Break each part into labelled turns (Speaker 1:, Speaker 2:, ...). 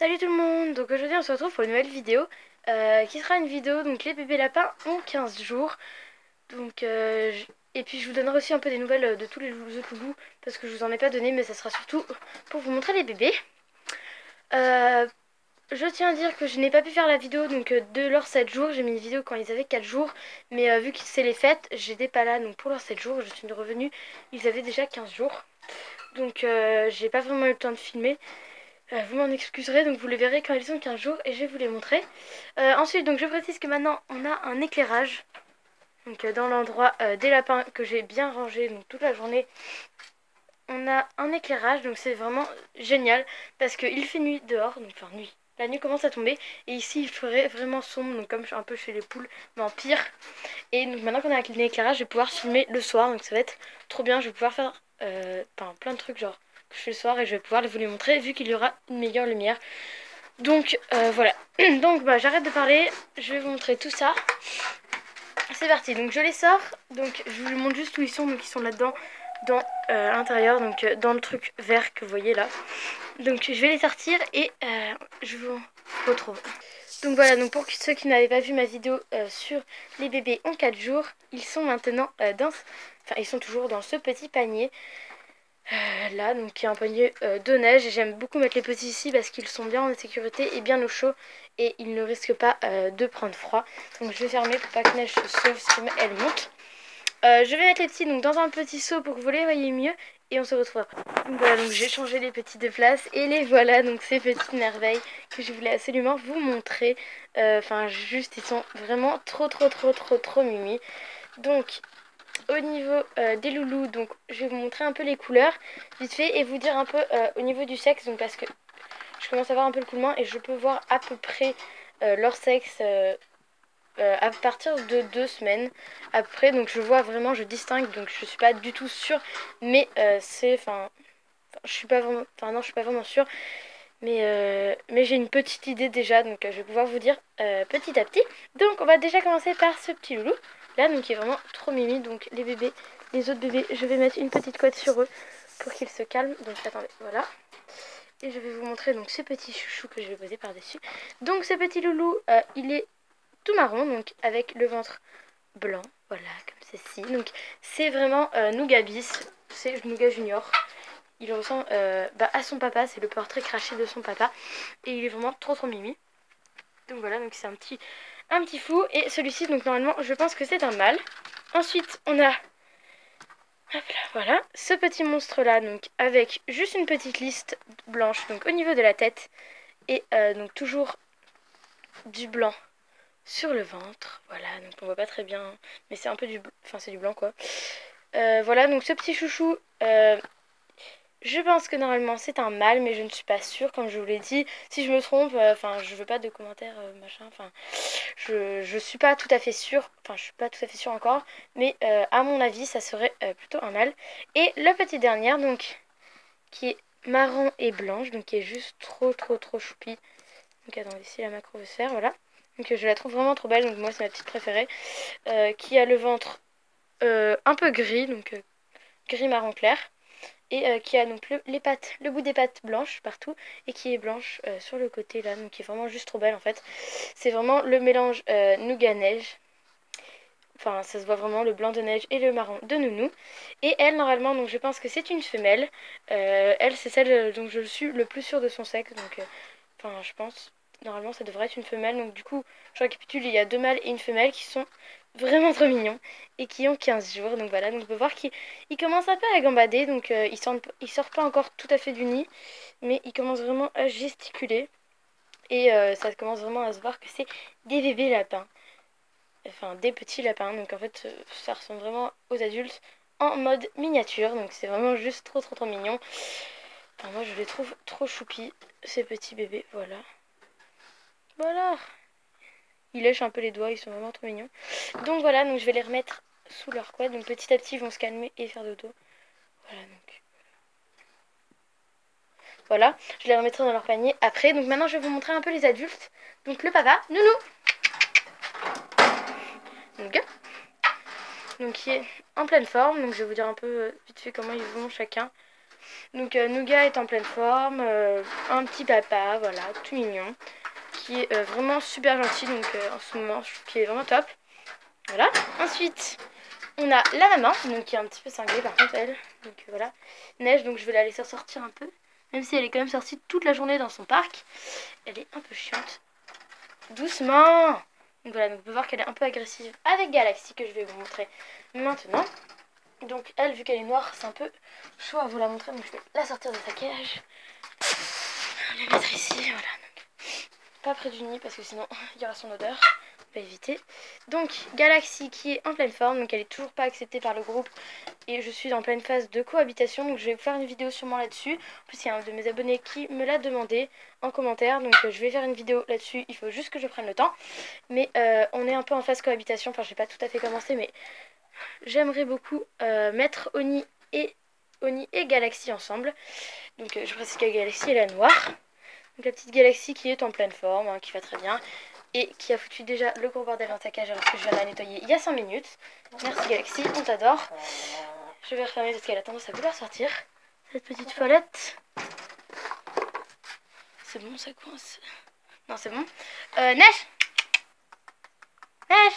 Speaker 1: Salut tout le monde, donc aujourd'hui on se retrouve pour une nouvelle vidéo qui sera une vidéo, donc les bébés lapins ont 15 jours. Donc, et puis je vous donnerai aussi un peu des nouvelles de tous les autres loulous parce que je vous en ai pas donné, mais ça sera surtout pour vous montrer les bébés. Euh, je tiens à dire que je n'ai pas pu faire la vidéo donc de leurs 7 jours, j'ai mis une vidéo quand ils avaient 4 jours, mais vu que c'est les fêtes, j'étais pas là, donc pour leurs 7 jours, je suis revenue, ils avaient déjà 15 jours. Donc j'ai pas vraiment eu le temps de filmer. Vous m'en excuserez, donc vous les verrez quand ils ont 15 jours et je vais vous les montrer. Ensuite, donc je précise que maintenant on a un éclairage. Donc dans l'endroit des lapins que j'ai bien rangé, donc toute la journée, on a un éclairage. Donc c'est vraiment génial parce qu'il fait nuit dehors, donc enfin nuit. La nuit commence à tomber et ici il ferait vraiment sombre, donc comme un peu chez les poules, mais en pire. Et donc maintenant qu'on a un éclairage, je vais pouvoir filmer le soir, donc ça va être trop bien. Je vais pouvoir faire plein de trucs genre que je fais le soir et je vais pouvoir vous les montrer vu qu'il y aura une meilleure lumière. Donc voilà. Donc j'arrête de parler, je vais vous montrer tout ça. C'est parti, donc je les sors. Donc je vous montre juste où ils sont. Donc ils sont là-dedans, dans l'intérieur, donc dans le truc vert que vous voyez là. Donc je vais les sortir et je vous retrouve. Donc voilà, donc pour ceux qui n'avaient pas vu ma vidéo sur les bébés en 4 jours, ils sont maintenant ils sont toujours dans ce petit panier. Là, donc qui est un panier de neige. J'aime beaucoup mettre les petits ici parce qu'ils sont bien en sécurité et bien au chaud et ils ne risquent pas de prendre froid. Donc je vais fermer pour pas que neige se sauve si elle monte. Je vais mettre les petits donc dans un petit seau pour que vous les voyez mieux et on se retrouve après. Donc voilà, donc j'ai changé les petits de place et les voilà, donc ces petites merveilles que je voulais absolument vous montrer. Enfin juste ils sont vraiment trop mimi. Donc au niveau des loulous, donc je vais vous montrer un peu les couleurs vite fait et vous dire un peu au niveau du sexe, donc parce que je commence à voir un peu le coulement et je peux voir à peu près leur sexe à partir de 2 semaines à peu près. Donc je vois vraiment, je distingue, donc je suis pas du tout sûre, mais je suis pas vraiment, non, je suis pas vraiment sûre, mais j'ai une petite idée déjà, donc je vais pouvoir vous dire petit à petit. Donc on va déjà commencer par ce petit loulou là, donc qui est vraiment trop mimi. Donc les bébés, les autres bébés, je vais mettre une petite couette sur eux pour qu'ils se calment. Donc attendez, voilà. Et je vais vous montrer donc ce petit chouchou que je vais poser par dessus. Donc ce petit loulou, il est tout marron, donc avec le ventre blanc, voilà, comme ceci. Donc c'est vraiment Nougat bis, c'est Nougat Junior. Il ressemble à son papa, c'est le portrait craché de son papa. Et il est vraiment trop mimi. Donc voilà, donc c'est un petit fou. Et celui-ci, donc normalement, je pense que c'est un mâle. Ensuite, on a, hop là, voilà, ce petit monstre-là, donc avec juste une petite liste blanche, donc au niveau de la tête. Et donc toujours du blanc sur le ventre. Voilà, donc on voit pas très bien, mais c'est un peu c'est du blanc quoi. Voilà, donc ce petit chouchou, je pense que normalement c'est un mâle, mais je ne suis pas sûre, comme je vous l'ai dit. Si je me trompe, je veux pas de commentaires, machin, je suis pas tout à fait sûre, je suis pas tout à fait sûre encore, mais à mon avis, ça serait plutôt un mâle. Et la petite dernière, donc, qui est marron et blanche, donc qui est juste trop choupie. Donc attendez, si la macro veut se faire, voilà. Donc je la trouve vraiment trop belle, donc moi c'est ma petite préférée. Qui a le ventre un peu gris, donc gris marron clair. Et qui a donc le bout des pattes blanches partout et qui est blanche sur le côté là, donc qui est vraiment juste trop belle en fait. C'est vraiment le mélange nougat neige. Enfin, ça se voit vraiment le blanc de neige et le marron de nounou. Et elle, normalement, donc je pense que c'est une femelle. Elle, c'est celle dont je suis le plus sûre de son sexe. Donc, je pense, normalement, ça devrait être une femelle. Donc, du coup, je récapitule, il y a 2 mâles et une femelle qui sont vraiment trop mignons et qui ont 15 jours. Donc, voilà, donc on peut voir qu'ils commencent un peu à gambader. Donc, ils sortent pas encore tout à fait du nid, mais ils commencent vraiment à gesticuler. Et ça commence vraiment à se voir que c'est des bébés lapins. Enfin, des petits lapins. Donc en fait, ça ressemble vraiment aux adultes en mode miniature. Donc c'est vraiment juste trop mignon. Enfin, moi je les trouve trop choupis, ces petits bébés. Voilà. Voilà. Ils lèchent un peu les doigts, ils sont vraiment trop mignons. Donc voilà, donc je vais les remettre sous leur couette. Donc petit à petit, ils vont se calmer et faire dodo. Voilà, donc. Voilà, je les remettrai dans leur panier après. Donc maintenant, je vais vous montrer un peu les adultes. Donc le papa, nounou. Donc qui est en pleine forme. Donc je vais vous dire un peu vite fait comment ils vont chacun. Donc Nougat est en pleine forme, un petit papa, voilà, tout mignon, qui est vraiment super gentil, donc en ce moment je trouve qu'il est vraiment top. Voilà. Ensuite, on a la maman, donc qui est un petit peu cinglée par contre elle. Donc voilà. Neige, donc je vais la laisser sortir un peu. Même si elle est quand même sortie toute la journée dans son parc. Elle est un peu chiante. Doucement. Donc voilà, donc on peut voir qu'elle est un peu agressive avec Galaxy que je vais vous montrer maintenant. Donc elle, vu qu'elle est noire, c'est un peu chaud à vous la montrer. Donc je vais la sortir de sa cage. La mettre ici, voilà. Donc, pas près du nid parce que sinon il y aura son odeur. On va éviter. Donc Galaxy qui est en pleine forme, donc elle est toujours pas acceptée par le groupe et je suis en pleine phase de cohabitation, donc je vais vous faire une vidéo sûrement là-dessus. En plus il y a un de mes abonnés qui me l'a demandé en commentaire, donc je vais faire une vidéo là-dessus, il faut juste que je prenne le temps. Mais on est un peu en phase cohabitation, enfin j'ai pas tout à fait commencé, mais j'aimerais beaucoup mettre Oni et Galaxy ensemble. Donc je précise que Galaxy est la noire. Donc la petite Galaxy qui est en pleine forme, hein, qui va très bien. Et qui a foutu déjà le gros bordel dans sa cage alors que je viens de la nettoyer il y a 5 minutes. Merci Galaxy, on t'adore. Je vais refermer parce qu'elle a tendance à vouloir sortir. Cette petite follette. C'est bon, ça coince. Non, c'est bon. Neige. Neige.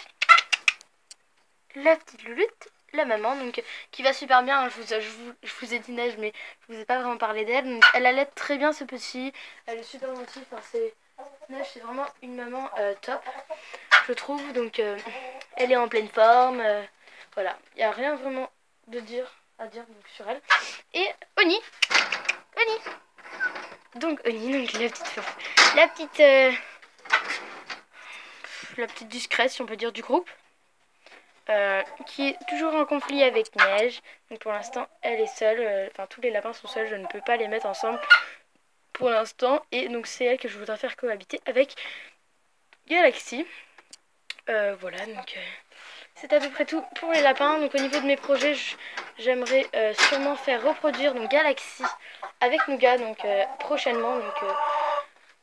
Speaker 1: La petite louloute. La maman, donc qui va super bien. Je vous ai dit Neige, mais je vous ai pas vraiment parlé d'elle. Donc elle allait très bien ce petit. Elle est super gentille. Enfin, Neige, c'est vraiment une maman top, je trouve. Donc elle est en pleine forme. Voilà, il n'y a rien vraiment à dire donc, sur elle. Et Oni. Donc Oni, donc la petite discrète, si on peut dire, du groupe. Qui est toujours en conflit avec Neige. Donc pour l'instant, elle est seule. Enfin, tous les lapins sont seuls. Je ne peux pas les mettre ensemble pour l'instant. Et donc c'est elle que je voudrais faire cohabiter avec Galaxy. Voilà, donc c'est à peu près tout pour les lapins. Donc au niveau de mes projets, j'aimerais sûrement faire reproduire donc Galaxy avec Nougat donc prochainement. Donc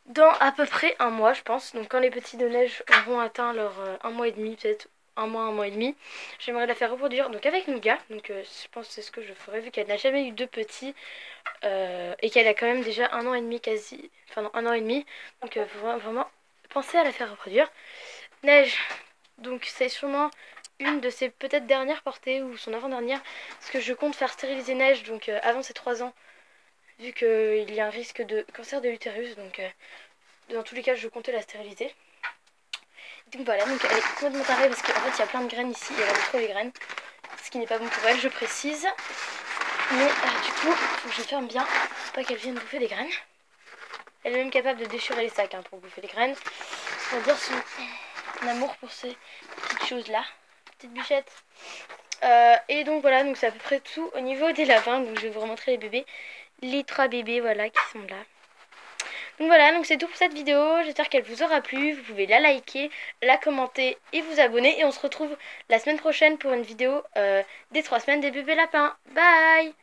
Speaker 1: dans à peu près un mois, je pense. Donc quand les petits de neige auront atteint leur un mois et demi, peut-être un mois et demi, j'aimerais la faire reproduire donc avec Nougat. Donc je pense que c'est ce que je ferai vu qu'elle n'a jamais eu de petits et qu'elle a quand même déjà un an et demi quasi, enfin non, un an et demi. Donc vraiment penser à la faire reproduire. Neige, donc c'est sûrement une de ses peut-être dernières portées ou son avant-dernière, parce que je compte faire stériliser Neige donc avant ses 3 ans, vu qu'il y a un risque de cancer de l'utérus, donc dans tous les cas je comptais la stériliser. Donc voilà, donc elle est complètement tarée parce qu'en fait il y a plein de graines ici, et elle aime trop les graines, ce qui n'est pas bon pour elle, je précise. Mais du coup, il faut que je ferme bien, pour pas qu'elle vienne bouffer des graines. Elle est même capable de déchirer les sacs pour bouffer les graines. On va dire son amour pour ces petites choses-là, petites bûchettes. Et donc voilà, donc c'est à peu près tout au niveau des lapins. Donc je vais vous remontrer les bébés, les 3 bébés voilà qui sont là. Donc voilà, donc c'est tout pour cette vidéo. J'espère qu'elle vous aura plu. Vous pouvez la liker, la commenter et vous abonner. Et on se retrouve la semaine prochaine pour une vidéo des 3 semaines des bébés lapins. Bye!